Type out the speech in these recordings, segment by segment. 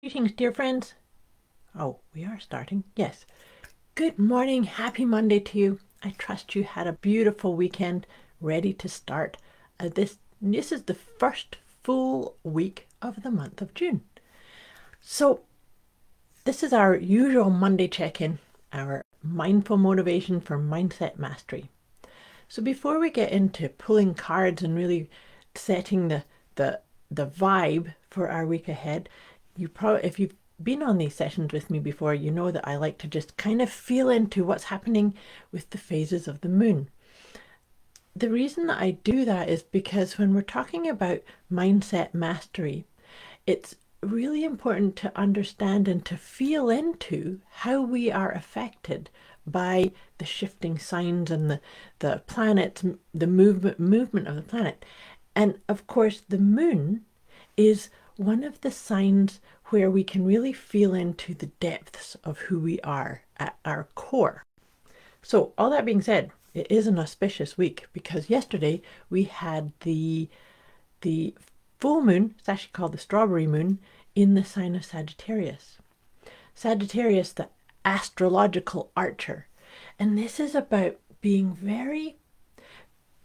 Greetings, dear friends. Oh, we are starting. Yes. Good morning. Happy Monday to you. I trust you had a beautiful weekend ready to start. This is the first full week of the month of June. So, this is our usual Monday check-in, our mindful motivation for mindset mastery. So, before we get into pulling cards and really setting the vibe for our week ahead, if you've been on these sessions with me before, you know that I like to just kind of feel into what's happening with the phases of the moon. The reason that I do that is because when we're talking about mindset mastery, it's really important to understand and to feel into how we are affected by the shifting signs and the planets, the movement of the planet. And of course, the moon is one of the signs where we can really feel into the depths of who we are at our core. So, all that being said, it is an auspicious week because yesterday we had the full moon, it's actually called the strawberry moon, in the sign of Sagittarius. Sagittarius, the astrological archer. And this is about being very,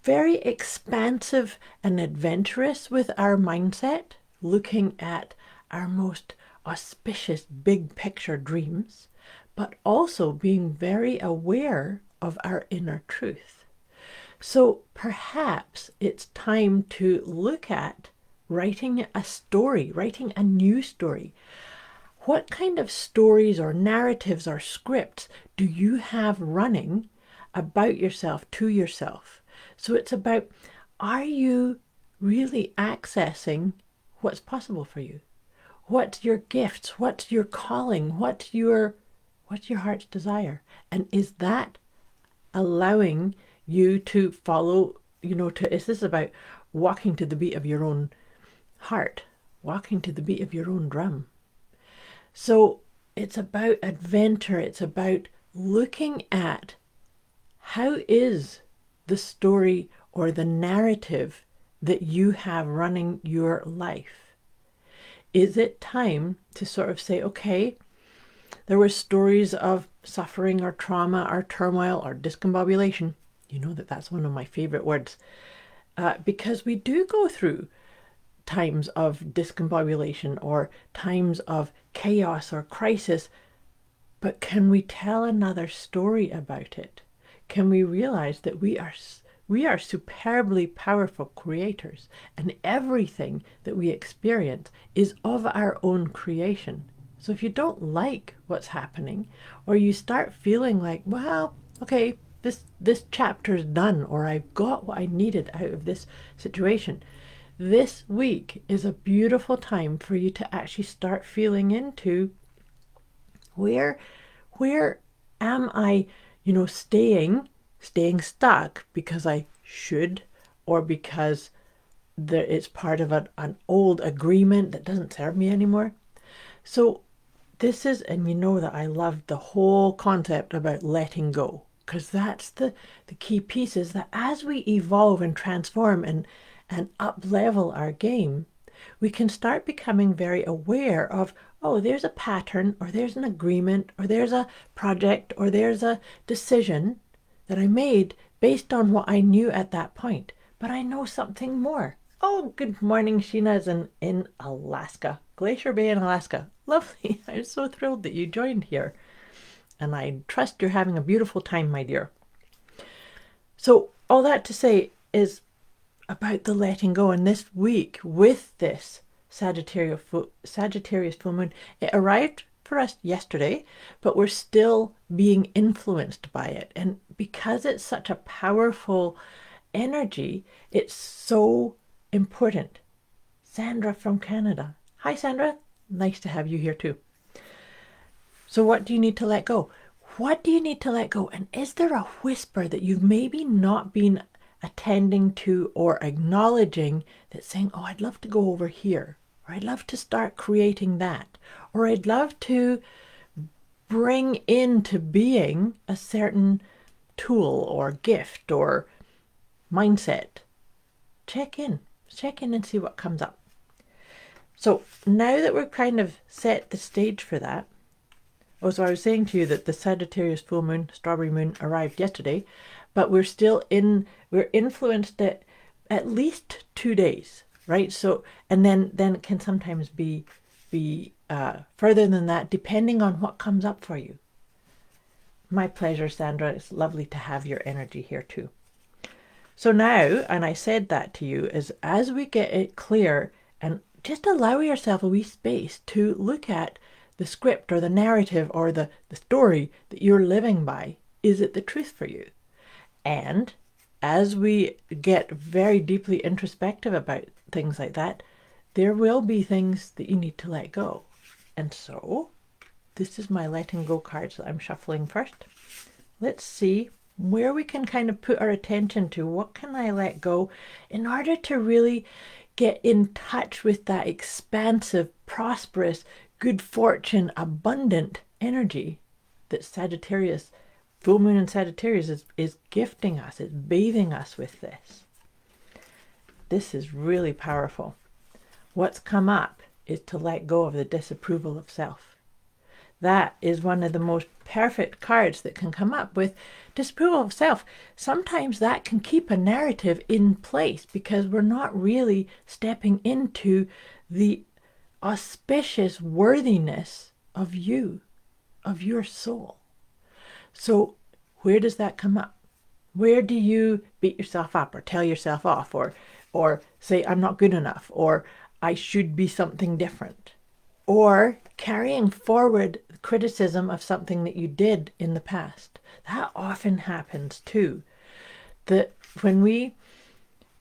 very expansive and adventurous with our mindset, looking at our most auspicious big picture dreams, but also being very aware of our inner truth. So perhaps it's time to look at writing a story, writing a new story. What kind of stories or narratives or scripts do you have running about yourself, to yourself? So it's about, are you really accessing what's possible for you? What's your gifts? What's your calling? What's your heart's desire? And is that allowing you to follow, is this about walking to the beat of your own heart, walking to the beat of your own drum? So it's about adventure. It's about looking at how is the story or the narrative that you have running your life. Is it time to sort of say, okay, there were stories of suffering or trauma or turmoil or discombobulation. You know that's one of my favorite words. Because we do go through times of discombobulation or times of chaos or crisis, but can we tell another story about it? Can we realize that we are superbly powerful creators, and everything that we experience is of our own creation? So if you don't like what's happening, or you start feeling like, well, okay, this chapter's done, or I've got what I needed out of this situation, this week is a beautiful time for you to actually start feeling into where am I, staying stuck because I should, or because it's part of an old agreement that doesn't serve me anymore. So this is, and you know that I love the whole concept about letting go, because that's the key piece, is that as we evolve and transform and up level our game, we can start becoming very aware of, oh, there's a pattern, or there's an agreement, or there's a project, or there's a decision that I made based on what I knew at that point. But I know something more. Oh, good morning, Sheena's in Alaska, Glacier Bay in Alaska. Lovely. I'm so thrilled that you joined here. And I trust you're having a beautiful time, my dear. So all that to say is about the letting go. And this week, with this Sagittarius full moon, it arrived for us yesterday, but we're still being influenced by it. And because it's such a powerful energy, it's so important. Sandra from Canada. Hi, Sandra. Nice to have you here too. So what do you need to let go? What do you need to let go? And is there a whisper that you've maybe not been attending to or acknowledging, that's saying, oh, I'd love to go over here, or I'd love to start creating that, or I'd love to bring into being a certain tool or gift or mindset? Check in and see what comes up. So now that we're kind of set the stage for that, so I was saying to you that the Sagittarius full moon, strawberry moon, arrived yesterday, but we're influenced at least 2 days, right? So, and then it can sometimes be further than that, depending on what comes up for you. My pleasure, Sandra. It's lovely to have your energy here too. So now, and I said that to you, is as we get it clear and just allow yourself a wee space to look at the script or the narrative or the story that you're living by. Is it the truth for you? And as we get very deeply introspective about things like that, there will be things that you need to let go. And so, this is my letting go cards that I'm shuffling first. Let's see where we can kind of put our attention to. What can I let go in order to really get in touch with that expansive, prosperous, good fortune, abundant energy that Sagittarius, full moon in Sagittarius is gifting us, it's bathing us with this. This is really powerful. What's come up is to let go of the disapproval of self. That is one of the most perfect cards that can come up with disapproval of self. Sometimes that can keep a narrative in place because we're not really stepping into the auspicious worthiness of you, of your soul. So where does that come up? Where do you beat yourself up or tell yourself off or say I'm not good enough or I should be something different? Or carrying forward criticism of something that you did in the past. That often happens too. That when we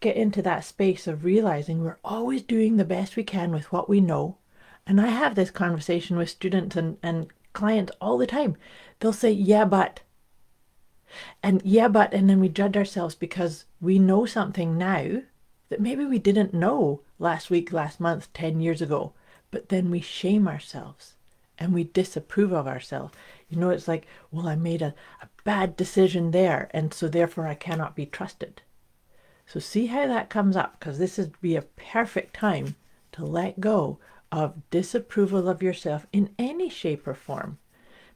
get into that space of realizing we're always doing the best we can with what we know, and I have this conversation with students and clients all the time. They'll say, yeah, but, and then we judge ourselves because we know something now that maybe we didn't know last week, last month, 10 years ago. But then we shame ourselves and we disapprove of ourselves. You know, it's like, well, I made a bad decision there, and so therefore I cannot be trusted. So see how that comes up, because this would be a perfect time to let go of disapproval of yourself in any shape or form,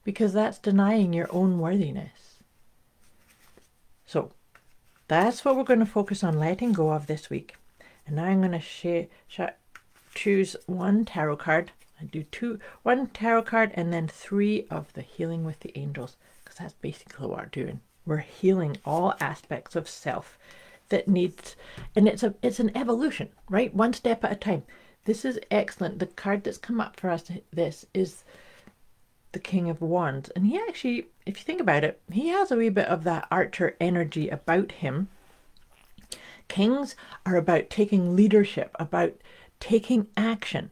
because that's denying your own worthiness. So that's what we're going to focus on letting go of this week. And now I'm going to choose one tarot card. I do one tarot card and then 3 of the healing with the angels, because that's basically what we're doing. We're healing all aspects of self that needs, and it's an evolution, right? One step at a time. This is excellent. The card that's come up for us, this is the King of Wands, and he actually, if you think about it, he has a wee bit of that archer energy about him. Kings are about taking leadership, about taking action.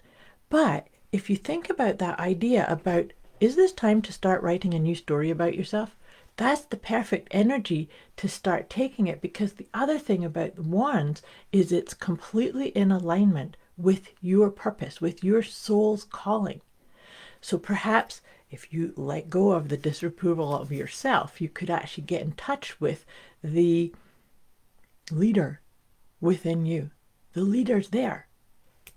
But if you think about that idea about, is this time to start writing a new story about yourself? That's the perfect energy to start taking it, because the other thing about the wands is it's completely in alignment with your purpose, with your soul's calling. So perhaps if you let go of the disapproval of yourself, you could actually get in touch with the leader within you. The leader's there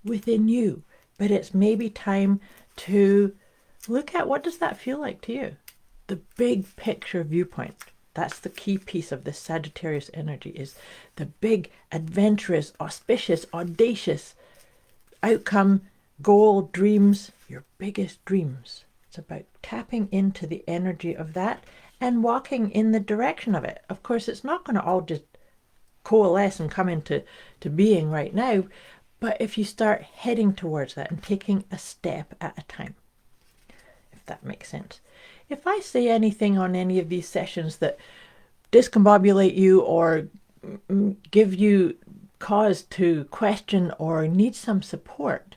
within you, but it's maybe time to look at, what does that feel like to you? The big picture viewpoint. That's the key piece of this Sagittarius energy, is the big, adventurous, auspicious, audacious outcome, goal, dreams, your biggest dreams. It's about tapping into the energy of that and walking in the direction of it. Of course, it's not going to all just coalesce and come into being right now, but if you start heading towards that and taking a step at a time, if that makes sense. If I say anything on any of these sessions that discombobulate you or give you cause to question or need some support,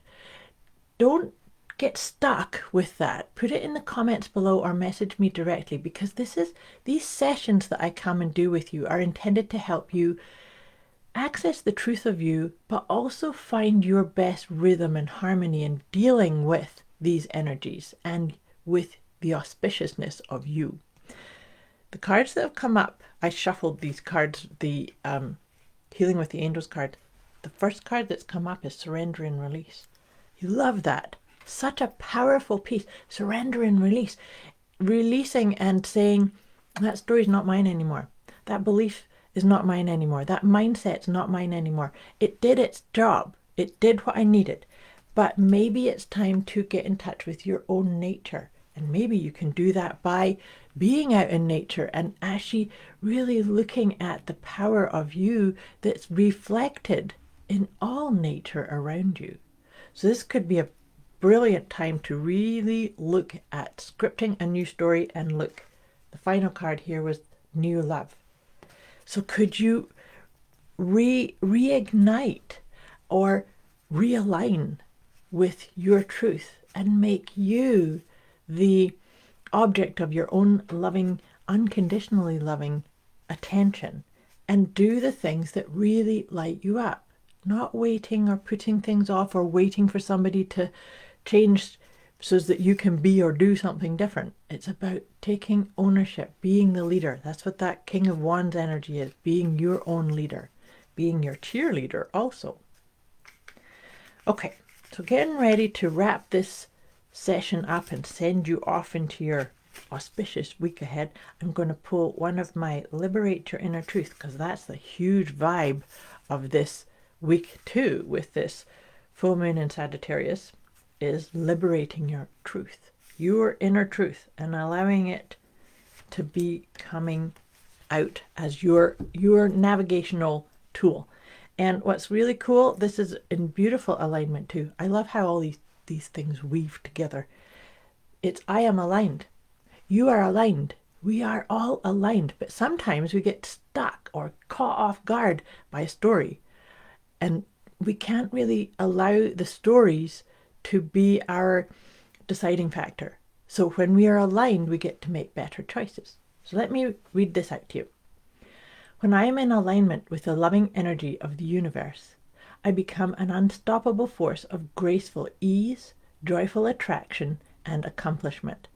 don't get stuck with that. Put it in the comments below or message me directly, because these sessions that I come and do with you are intended to help you access the truth of you, but also find your best rhythm and harmony in dealing with these energies and with the auspiciousness of you. The cards that have come up, I shuffled these cards, the Healing with the Angels card. The first card that's come up is Surrender and Release. You love that. Such a powerful piece. Surrender and release. Releasing and saying, that story's not mine anymore. That belief is not mine anymore. That mindset's not mine anymore. It did its job. It did what I needed. But maybe it's time to get in touch with your own nature. And maybe you can do that by being out in nature and actually really looking at the power of you that's reflected in all nature around you. So this could be a brilliant time to really look at scripting a new story and look. The final card here was new love. So could you reignite or realign with your truth and make you the object of your own loving, unconditionally loving attention, and do the things that really light you up, not waiting or putting things off or waiting for somebody to change so that you can be or do something different. It's about taking ownership, being the leader. That's what that King of Wands energy is, being your own leader, being your cheerleader also. Okay, so getting ready to wrap this session up and send you off into your auspicious week ahead. I'm going to pull one of my Liberate Your Inner Truth, because that's the huge vibe of this week too, with this full moon in Sagittarius, is liberating your truth, your inner truth, and allowing it to be coming out as your navigational tool. And what's really cool, this is in beautiful alignment too. I love how all these things weave together. It's I am aligned. You are aligned. We are all aligned. But sometimes we get stuck or caught off guard by a story. And we can't really allow the stories to be our deciding factor. So when we are aligned, we get to make better choices. So let me read this out to you. When I am in alignment with the loving energy of the universe, I become an unstoppable force of graceful ease, joyful attraction, and accomplishment.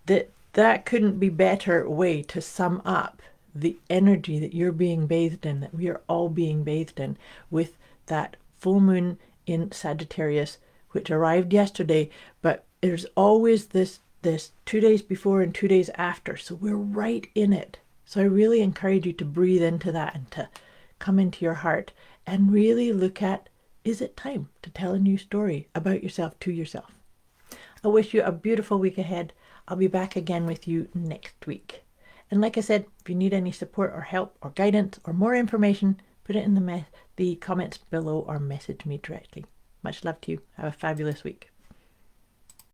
That couldn't be better way to sum up the energy that you're being bathed in, that we are all being bathed in, with that full moon in Sagittarius, which arrived yesterday, but there's always this 2 days before and 2 days after. So we're right in it. So I really encourage you to breathe into that and to come into your heart and really look at, is it time to tell a new story about yourself to yourself? I wish you a beautiful week ahead. I'll be back again with you next week. And like I said, if you need any support or help or guidance or more information, put it in the comments below or message me directly. Much love to you. Have a fabulous week.